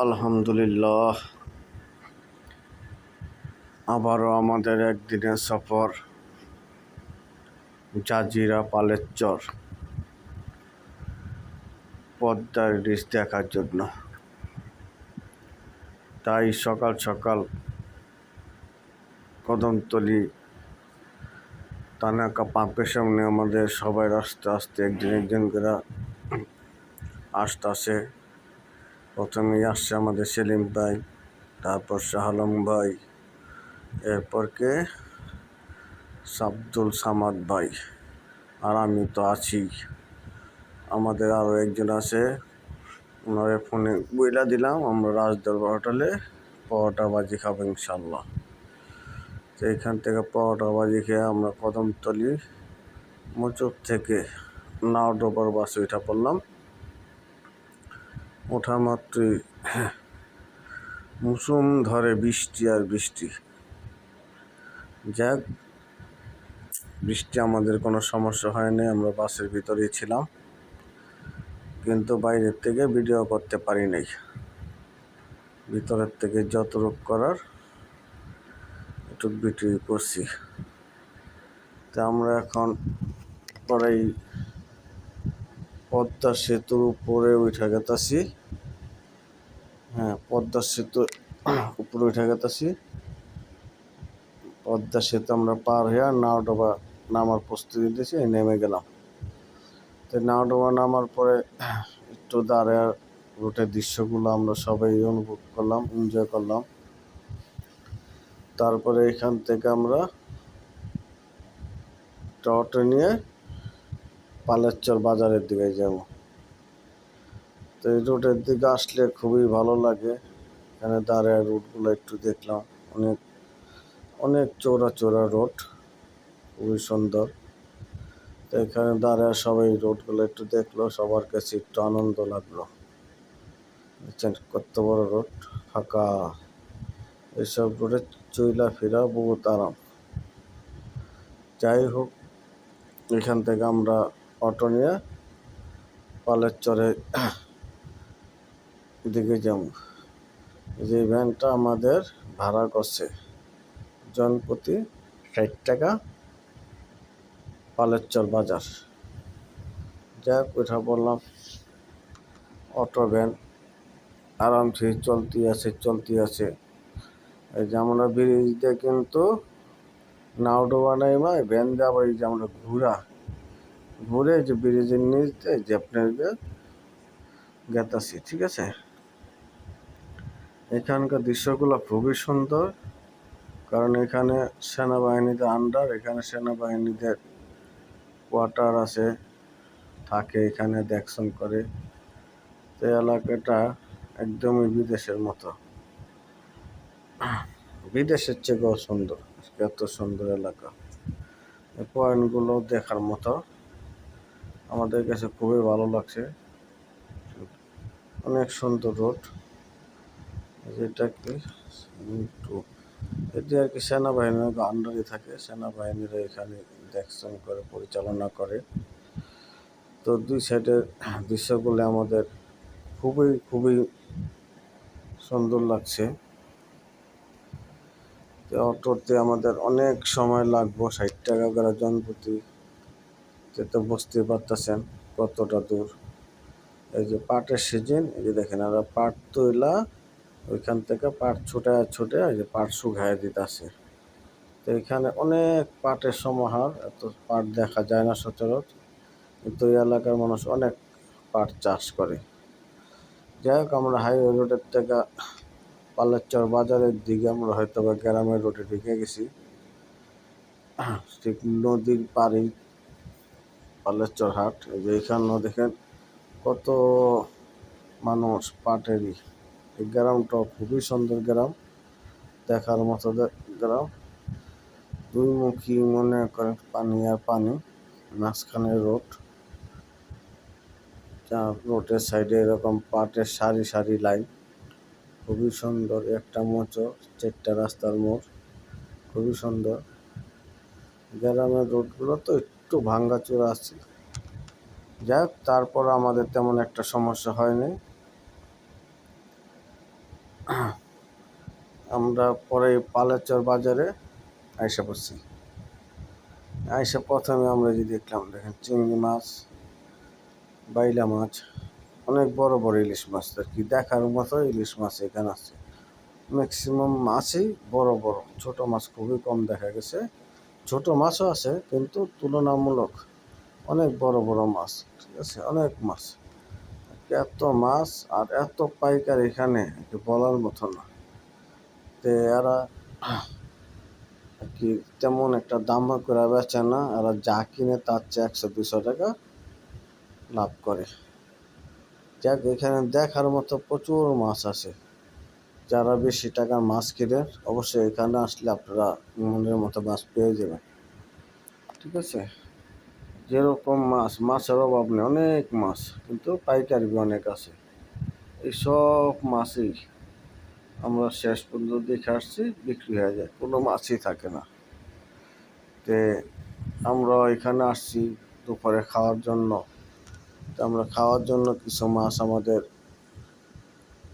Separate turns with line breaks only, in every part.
আলহামদুলিল্লাহ, আবারও আমাদের একদিনের সফর জাজিরা পালেরচর পদ্মার ইলিশ দেখার জন্য। তাই সকাল সকাল কদমতলী তানাকা পাম্পের সামনে আমাদের সবাই আস্তে আস্তে একজন করে আসতেছে। প্রথমেই আসছে আমাদের সেলিম ভাই, তারপর শাহ আলম ভাই, এরপর কে আব্দুল সামাদ ভাই, আর আমি তো আছি। আমাদের আরও একজন আছে, ওনারে ফোনে বইলা দিলাম আমরা রাজদরবার হোটেলে পরোটা ভাজি খাবো ইনশাল্লাহ। তো এইখান থেকে পরোটা ভাজি খেয়ে আমরা কদমতলী মোচর থেকে নাওডোবার বাসে উঠা পড়লাম। ওঠা মাত্রই মৌসুম ধরে বৃষ্টি আর বৃষ্টি। যাক, বৃষ্টি আমাদের কোনো সমস্যা হয়নি, আমরা বাসের ভিতরেই ছিলাম, কিন্তু বাইরের থেকে ভিডিও করতে পারি নাই। ভিতরের থেকে যতটুকু করার একটু ভিডিও করছি। তা আমরা এখন পরেই পদ্মা সেতুর উপরে উঠে গেতাছি। পদ্মা সেতু উপরে উঠে গেতাছি। পদ্মা সেতু আমরা পার হয়ে নাওডোবা নামার প্রস্তুতি দিয়েছি, নেমে গেলাম। তো নাওডোবা নামার পরে একটু দাঁড়িয়ে রুটের দৃশ্যগুলো আমরা সবাই অনুভব করলাম, এনজয় করলাম। তারপরে এখান থেকে আমরা অটো নিয়ে পালেরচর বাজারের দিকে যাব। তো এই রুটের দিকে আসলে খুবই ভালো লাগে। এখানে দাঁড়িয়ে রুটগুলো একটু দেখলাম, অনেক চৌড়া চৌড়া রোড, খুবই সুন্দর। তো এখানে দাঁড়িয়ে সবাই রোডগুলো একটু দেখলো, সবার কাছে একটু আনন্দ লাগলো। দেখছেন কত বড় রোড, ফাঁকা। এইসব রোডে চইলা ফেরা বহুত আরাম। যাই হোক, এখান থেকে আমরা অটো নিয়ে পালেরচরের দিকে যাব। যে ভ্যানটা আমাদের ভাড়া করছে জনপ্রতি 60 টাকা, পালেরচর বাজার। যাক, উঠা পড়লাম। অটো ভ্যান আরামসে চলতি আছে। এই যে আমরা ব্রিজ দিয়ে কিন্তু নাওডোবা নাইমা ভ্যান দিয়ে আবার এই যে আমরা ঘুরে যে ব্রিজের নিচ দিয়ে যে আপনার গেতাছি, ঠিক আছে। এখানকার দৃশ্যগুলো খুবই সুন্দর, কারণ এখানে সেনাবাহিনীদের আন্ডার, এখানে সেনাবাহিনীদের কোয়ার্টার আছে, থাকে এখানে দেখশন করে। তো এলাকাটা একদমই বিদেশের মতো, বিদেশের চেয়েও সুন্দর। এত সুন্দর এলাকা, এই পয়েন্টগুলো দেখার মতো। আমাদের কাছে খুবই ভালো লাগছে, অনেক সুন্দর রোড। যেটা কি এটি আর কি সেনাবাহিনীর আন্ডারে থাকে, সেনাবাহিনীরা এখানে দেখশন করে, পরিচালনা করে। তো দুই সাইডের দৃশ্যগুলো আমাদের খুবই সুন্দর লাগছে। অটোতে আমাদের অনেক সময় লাগবো, 60 টাকা করে জনপ্রতি। তো বুঝতে পারতেছেন কতটা দূর। এই যে পাটের সিজন, এই যে দেখেন আমরা পাট তৈলা ওইখান থেকে পাট ছুটে এই যে পাট শুকায় দিতেছে। তো এখানে অনেক পাটের সমাহার, এত পাট দেখা যায় না সচরাচর, কিন্তু এই এলাকার মানুষ অনেক পাট চাষ করে। যাই হোক, আমরা হাইওয়ে রোডের থেকে পালেরচর বাজারের দিকে আমরা হয়তো বা গ্রামের রোডে ঢুকে গেছি। ঠিক নদীর পাড়ে পালেরচর হাট। এই যে এখানেও দেখেন কত মানুষ পাটেরই। এই গ্রামটা খুবই সুন্দর গ্রাম, দেখার মতো গ্রাম। দুই মুখী মনে করেন পানি আর পানি, মাঝখানে রোড। রোডের সাইডে এরকম পাটের সারি সারি লাইন, খুবই সুন্দর। একটা মোচর, 4টা রাস্তার মোড়, খুবই সুন্দর। গ্রামের রোডগুলো তো একটু ভাঙ্গাচোরা আছে। যাই হোক, তারপর আমাদের তেমন একটা সমস্যা হয়নি। আমরা পরে পালেচর বাজারে আইসা পড়ছি। আইসা প্রথমে আমরা যে দেখলাম, দেখেন চিংড়ি মাছ, বাইলা মাছ, অনেক বড় বড় ইলিশ মাছ, আর কি দেখার মতো ইলিশ মাছ এখানে আছে। ম্যাক্সিমাম মাছই বড় বড়, ছোট মাছ খুবই কম দেখা গেছে। ছোট মাছও আছে কিন্তু তুলনামূলক অনেক বড় বড় মাছ, ঠিক আছে, অনেক মাছ। এত মাছ আর এত পাইকার এখানে বলার মতো না। তে এরা কি তেমন একটা দাম করে বেচে না, এরা যা কিনে তার চেয়ে 100-200 টাকা লাভ করে। যাক, এখানে দেখার মতো প্রচুর মাছ আছে। যারা বেশি টাকার মাছ কিনে অবশ্যই এখানে আসলে আপনারা মনের মতো মাছ পেয়ে যাবেন, ঠিক আছে। যেরকম মাছের অভাব নেই, অনেক মাছ, কিন্তু পাইকারি অনেক আছে। এই সব মাছই আমরা শেষ পর্যন্ত দেখে আসছি বিক্রি হয়ে যায়, কোনো মাছই থাকে না। তে আমরা এখানে আসছি দুপুরে খাওয়ার জন্য। আমরা খাওয়ার জন্য কিছু মাছ আমাদের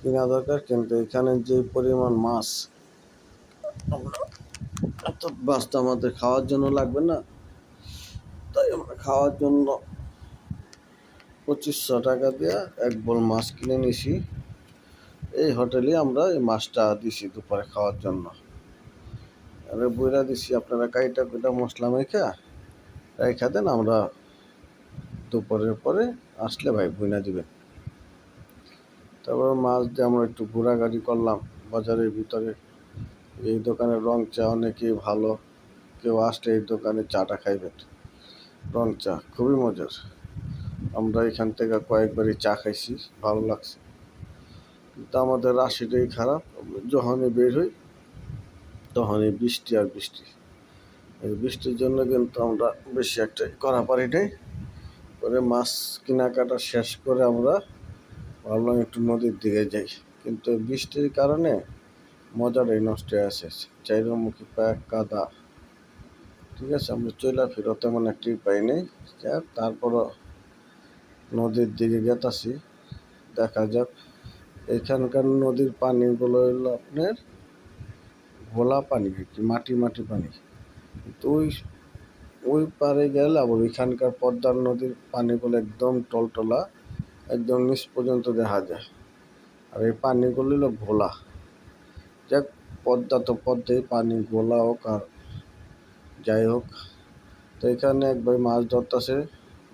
কিনা দরকার, কিন্তু এখানে যে পরিমাণ মাছ, আমরা এত মাছ তো আমাদের খাওয়ার জন্য লাগবে না, তাই আমরা খাওয়ার জন্য 2500 টাকা দিয়ে এক বোল মাছ কিনে নিছি। এই হোটেলে আমরা এই মাছটা দিছি দুপুরে খাওয়ার জন্য। আরে বইরা দিছি, আপনারা কাইটা কুইটা মশলা মেখা রেখা দেন, আমরা দুপুরের পরে আসলে ভাই বুইনা দিবেন। তারপর মাছ দিয়ে আমরা একটু ঘোরাঘুরি করলাম বাজারের ভিতরে। এই দোকানের রং চা অনেকেই ভালো, কেউ আসলে এই দোকানে চাটা খাইবেন। রং চা খুবই মজার, আমরা এখান থেকে কয়েকবারই চা খাইছি, ভালো লাগছে। কিন্তু আমাদের রাশিটাই খারাপ, যখনই বের হই তখনই বৃষ্টি আর বৃষ্টি। এই বৃষ্টির জন্য কিন্তু আমরা বেশি একটা করা পারি নাই। পরে মাছ কেনাকাটা শেষ করে আমরা ভাবলাম একটু নদীর দিকে যাই, কিন্তু বৃষ্টির কারণে মজাটাই নষ্ট হয়ে আছে, চাইরমুখী প্যাক কাদা, ঠিক আছে। আমরা চইলা ফিরো তেমন একটি পাই নাই। তারপরও নদীর দিকে গেতাছি, দেখা যাক। এখানকার নদীর পানিগুলো হলো আপনার ঘোলা পানি, কি মাটি মাটি পানি। তো ওই পারে গেলে আবার ওইখানকার পদ্মার নদীর পানিগুলো একদম টলটলা, একদম নিচ পর্যন্ত দেখা যায়। আর এই পানিগুলো হলো ঘোলা। যাক, পদ্মা তো পদ্মায়, পানি ঘোলা হোক আর যাই হোক। তো এখানে এক ভাই মাছ ধরতেছে,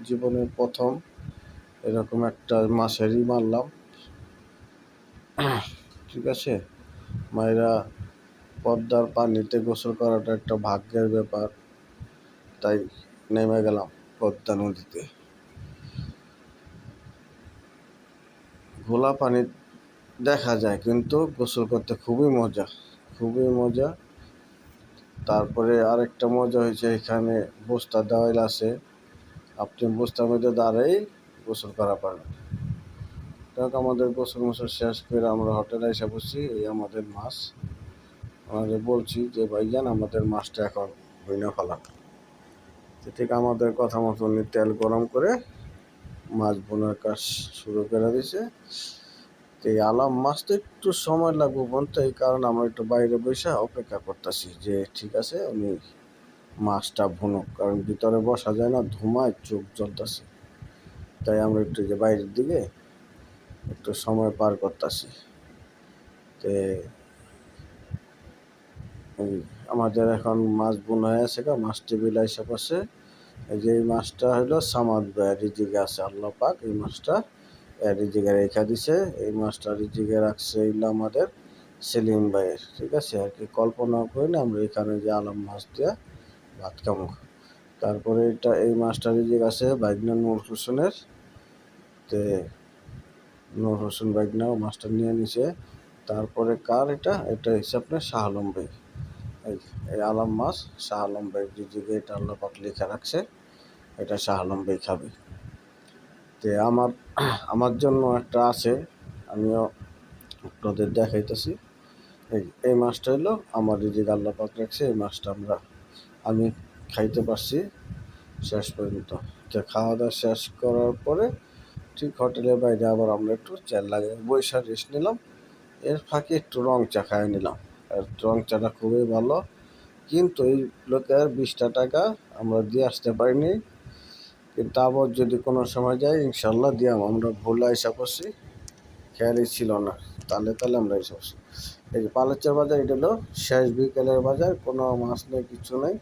জীবনের প্রথম এরকম একটা মাছেরই মারলাম, ঠিক আছে। মায়েরা পদ্মার পানিতে গোসল করাটা একটা ভাগ্যের ব্যাপার, তাই নেমে গেলাম পদ্মা নদীতে। ঘোলা পানি দেখা যায় কিন্তু গোসল করতে খুবই মজা, খুবই মজা। তারপরে আরেকটা মজা হয়েছে, এখানে বস্তা দেওয়াল আছে, আপনি বস্তার মধ্যে দাঁড়াই গোসল করা পারবেন। যাক, আমাদের গোসল মোসল শেষ করে আমরা হোটেলে এসে বসছি। এই আমাদের মাছ, আমাদের বলছি যে ভাইজান আমাদের মাছটা এখন ভুইনা ফেলান। ঠিক আমাদের কথা মতো উনি তেল গরম করে মাছ বোনার কাজ শুরু করে দিয়েছে। তো এই আলাম মাছটা একটু সময় লাগবে বলতে, এই কারণে আমরা একটু বাইরে বসে অপেক্ষা করতেছি যে ঠিক আছে উনি মাছটা ভুনুক, কারণ ভিতরে বসা যায় না, ধুমায় চোখ জ্বলতেছে। তাই আমরা একটু যে বাইরের দিকে একটু সময় পার করতেছি। তে আমাদের এখন মাছ বোনা হয়ে আছে, মাছ টেবিল এসে পড়ছে। এই যে এই মাছটা হলো সামাদ রিজিকে আছে, আল্লাহ পাক এই মাছটা রিজিকে রেখা দিছে। এই মাছটা রিজিকে রাখছে হইলো আমাদের সেলিম ভাইয়ের, ঠিক আছে। আর কি কল্পনা করি না আমরা এখানে যে আলম মাছ দিয়ে ভাত খাবো। তারপরে এই মাছটা রিজিক আছে বাইগনা নূর হোসেনের, তে নূর হোসেন বাইগনাও মাছটা নিয়ে নিছে। তারপরে কার এটা হচ্ছে আপনার শাহ আলম ভাই। এই আলম মাছ শাহ আলম ভাই রিজিকে, এটা আল্লাহ পাক লেখা রাখছে, এটা শাহ আলম ভাই খাবে। তে আমার জন্য একটা আছে, আমিও আপনাদের দেখাইতেছি। এই মাছটা হলো আমার রিজিক আল্লাহ পাক রাখছে, এই মাছটা আমি খাইতে পারছি শেষ পর্যন্ত। তো খাওয়া দাওয়া শেষ করার পরে ঠিক হোটেলের বাইরে আবার আমরা একটু চেয়ার লাগিয়ে বৈশা রেস্ট নিলাম। এর ফাঁকে একটু রং চা খাই নিলাম। আর রং চাটা খুবই ভালো, কিন্তু এই লোকের 20টা টাকা আমরা দিয়ে আসতে পারিনি। কিন্তু আবার যদি কোনো সময় যাই ইনশাল্লাহ দিয়াম। আমরা ভুলে এসে করছি, খেয়ালই ছিল না। তাহলে আমরা এসে করছি। এই যে পালেচার বাজার, এটা হলো শেষ বিকেলের বাজার, কোনো মাছ নেই, কিছু নেই।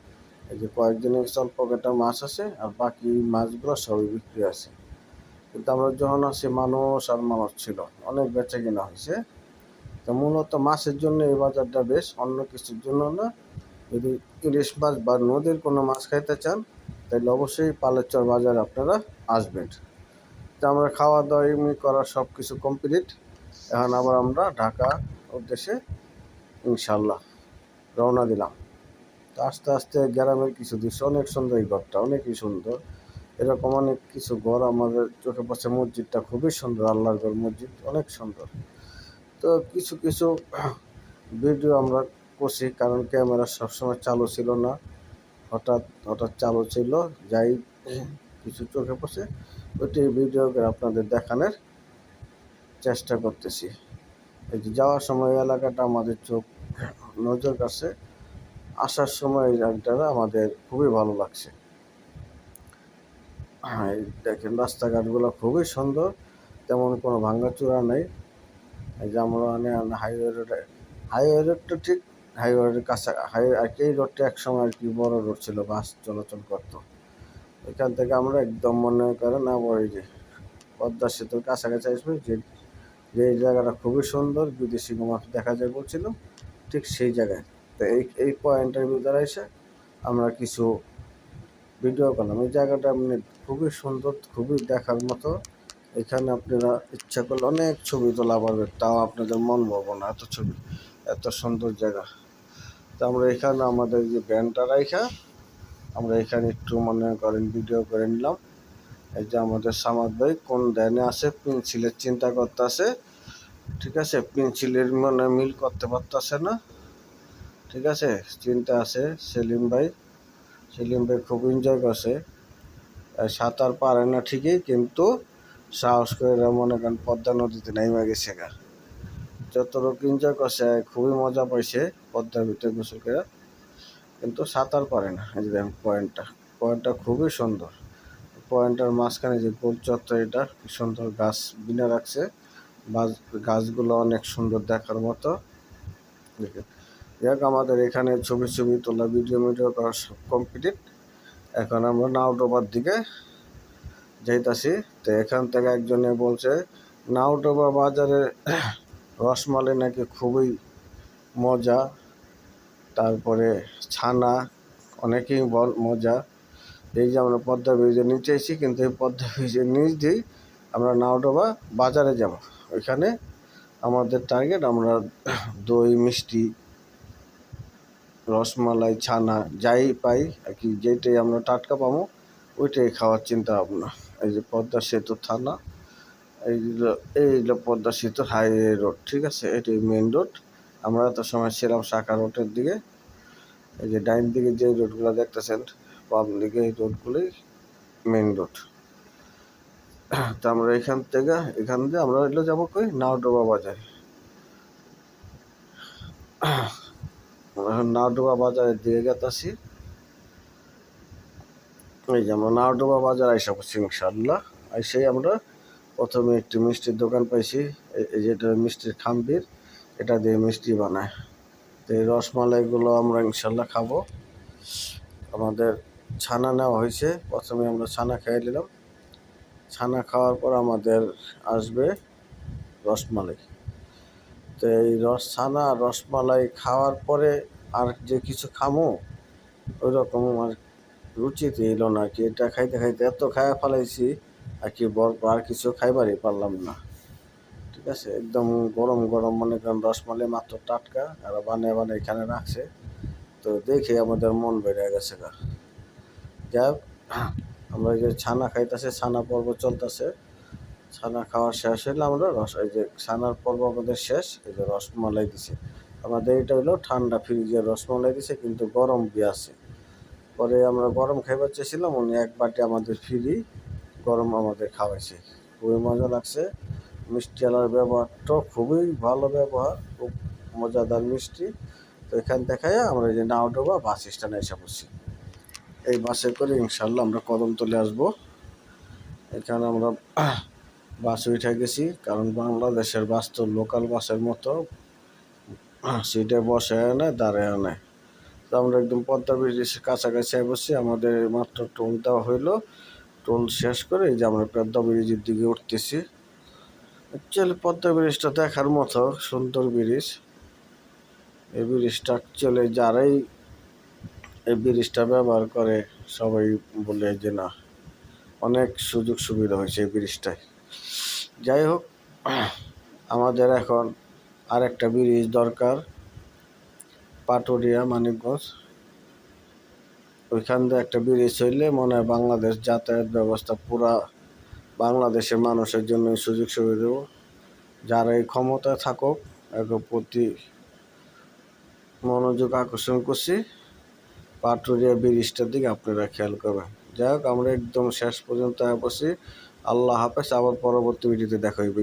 এই যে কয়েকদিনের স্বল্প কটা মাছ আছে, আর বাকি মাছগুলো সবই বিক্রি আছে। কিন্তু আমরা যখন আসি মানুষ আর মানুষ ছিল, অনেক বেচা কিনা হয়েছে। তো মূলত মাছের জন্য এই বাজারটা বেশ, অন্য কিছুর জন্য না। যদি ইলিশ মাছ বা নদীর কোনো মাছ খাইতে চান তাহলে অবশ্যই পালেচর বাজারে আপনারা আসবেন। তো আমরা খাওয়া দাওয়া এমনি করা সব কিছু কমপ্লিট। এখন আবার আমরা ঢাকা উদ্দেশ্যে ইনশাল্লাহ রওনা দিলাম। তো আস্তে আস্তে গ্রামের কিছু দৃশ্য, অনেক সুন্দর এই ঘরটা, অনেকই সুন্দর। এরকম অনেক কিছু ঘর আমাদের চোখে পড়ছে। মসজিদটা খুবই সুন্দর, আল্লাহর ঘর মসজিদ অনেক সুন্দর। তো কিছু কিছু ভিডিও আমরা করছি, কারণ ক্যামেরা সবসময় চালু ছিল না, হঠাৎ হঠাৎ চালু ছিল। যাই কিছু চোখে পড়ছে ওইটি ভিডিও করে আপনাদের দেখানোর চেষ্টা করতেছি। এই যে যাওয়ার সময় এলাকাটা আমাদের চোখ নজর কাছে, আসার সময় এই জায়গাটা আমাদের খুবই ভালো লাগছে। হ্যাঁ, দেখেন রাস্তাঘাটগুলো খুবই সুন্দর, তেমন কোনো ভাঙাচোরা নেই। এই যে আমরা হাইওয়ে রোডে, হাইওয়ে রোডটা ঠিক হাইওয়ের কাছে, হাইওয়ে আর কি, এই রোডটা একসময় আর কি বড় রোড ছিল, বাস চলাচল করতো। এখান থেকে আমরা একদম মনে করেন আবার এই যে পদ্মা সেতুর কাছাকাছি আসবে, যে জায়গাটা খুবই সুন্দর, বিদেশি মাছ দেখা যায় বলছিল, ঠিক সেই জায়গায়। তো এই পয়েন্টের ভিতরে এসে আমরা কিছু ভিডিও করলাম। এই জায়গাটা মানে খুবই সুন্দর, খুবই দেখার মতো। এখানে আপনারা ইচ্ছা করলে অনেক ছবি তোলা পারবেন, তাও আপনাদের মন ভরবো না, এত ছবি, এত সুন্দর জায়গা। তো আমরা এখানে আমাদের যে ব্যান্ডটা রাখা, আমরা এখানে একটু মনে করেন ভিডিও করে নিলাম। এই যে আমাদের সামাদ ভাই কোন ধ্যানে আছে, পেন্সিলের চিন্তা করতেছে, ঠিক আছে, পেন্সিলের মানে মিল করতে পারতেছে না, ঠিক আছে, চিন্তা আছে। সেলিম ভাই খুব এনজয় করছে। সাঁতার পারে না ঠিকই, কিন্তু সাহস করে মনে করেন পদ্মা নদীতে নেমে গেছে গা। যতটুকু এনজয় করছে, খুবই মজা পাইছে পদ্মার ভিতরে গোসল করে, কিন্তু সাঁতার পারে না। এই যে দেখেন পয়েন্টটা খুবই সুন্দর। পয়েন্টের মাঝখানে যে গোল চত্বর, এটা সুন্দর গাছ বিনা রাখছে, গাছগুলো অনেক সুন্দর দেখার মতো। যাক, আমাদের এখানে ছবি তোলা, ভিডিও করা সব কমপ্লিট। এখন আমরা নাওডোবার দিকে যাইতাছি। তো এখান থেকে একজনে বলছে নাওডোবা বাজারে রসমালাই নাকি খুবই মজা, তারপরে ছানা অনেকেই মজা। এই যে আমরা পদ্মা ব্রিজের নিচে এসেছি, কিন্তু এই পদ্মা ব্রিজের নিচ দিয়েই আমরা নাওডোবা বাজারে যাব। ওইখানে আমাদের টার্গেট, আমরা দই, মিষ্টি, রসমালাই, ছানা যাই পাই আর কি, যেটাই আমরা টাটকা পাবো ওইটাই খাওয়ার চিন্তা ভাবনা। এই যে পদ্মা সেতু থানা, এই পদ্মা সেতু হাইওয়ে রোড, ঠিক আছে, এটাই মেন রোড। আমরা এত সময় ছিলাম শাখা রোডের দিকে। এই যে ডাইন দিকে যে রোডগুলো দেখতেছেন, বাম দিকে এই রোডগুলোই মেন রোড। তো আমরা এখান দিয়ে আমরা এগুলো যাবো কই, নাওডোবা বাজারে। নাওডোবা বাজারের দিকে গেতাছি। এই যে আমরা নাওডোবা বাজার আইসা পড়ছি ইনশাল্লাহ। আইসাই আমরা প্রথমে একটি মিষ্টির দোকান পাইছি, এই যেটা মিষ্টির খাম্বির, এটা দিয়ে মিষ্টি বানায়। তো এই রসমালাইগুলো আমরা ইনশাল্লাহ খাবো। আমাদের ছানা নেওয়া হয়েছে, প্রথমে আমরা ছানা খেয়ে নিলাম। ছানা খাওয়ার পর আমাদের আসবে রসমালাই। তো এই ছানা আর রসমালাই খাওয়ার পরে আর যে কিছু খামো ওই রকম আর রুচিতে এলো না কি। এটা খাইতে খাইতে এত খায়া ফেলাইছি আর কি, আর কিছু খাইবারই পারলাম না, ঠিক আছে। একদম গরম গরম মনে করেন রসমালাই, মাত্র টাটকা, আর বানিয়ে এখানে রাখছে। তো দেখে আমাদের মন বেড়ে গেছে গা। যাই, আমরা এই যে ছানা খাইতেছে, ছানা পর্ব চলতেছে। ছানা খাওয়া শেষ হইলে আমরা এই যে ছানার পর্ব আমাদের শেষ। এই যে রসমালাই দিছে আমাদের, এটা হলো ঠান্ডা ফ্রিজের রসমালাই দিছে, কিন্তু গরম দিয়ে আছে। পরে আমরা গরম খাইবার চেয়েছিলাম, উনি এক বাটি আমাদের ফ্রি গরম আমাদের খাওয়াইছে, খুবই মজা লাগছে। মিষ্টিওয়ালার ব্যবহারটা খুবই ভালো ব্যবহার, খুব মজাদার মিষ্টি। তো এখান থেকে আমরা এই যে নাওডোবা বাস স্ট্যান্ডে এসে পড়ছি। এই বাসে করে ইনশাল্লাহ আমরা কদমতলী আসবো। এখানে আমরা বাসে উঠে গেছি, কারণ বাংলাদেশের বাস তো লোকাল বাসের মতো সিটে বসে নেয়, দাঁড়ায় নেয়। তো আমরা একদম পদ্মা ব্রিজের কাছাকাছি বসছি, আমাদের মাত্র টোল দেওয়া হইলো। টোল শেষ করে এই যে আমরা পদ্মা ব্রিজের দিকে উঠতেছি। অ্যাকচুয়ালি পদ্মা ব্রিজটা দেখার মতো সুন্দর ব্রিজ। এই ব্রিজটা অ্যাকচুয়ালি যারাই এই ব্রিজটা ব্যবহার করে সবাই বলে যে না, অনেক সুযোগ সুবিধা হয়েছে এই ব্রিজটায়। যাই হোক, আমাদের এখন আরেকটা ব্রিজ দরকার, পাটুরিয়া মানিকগঞ্জ। ওইখান দিয়ে একটা ব্রিজ হইলে মনে হয় বাংলাদেশ যাতায়াত ব্যবস্থা পুরা বাংলাদেশের মানুষের জন্য সুযোগ সুবিধা দেব। যারা এই ক্ষমতায় থাকুক, এর প্রতি মনোযোগ আকর্ষণ করছি। পাটুরিয়া ব্রিজটার দিকে আপনারা খেয়াল করবেন। যাই হোক, আমরা একদম শেষ পর্যন্ত বসি। আল্লাহ হাফেজ, আবার পরবর্তী ভিডিওতে দেখা হইবে।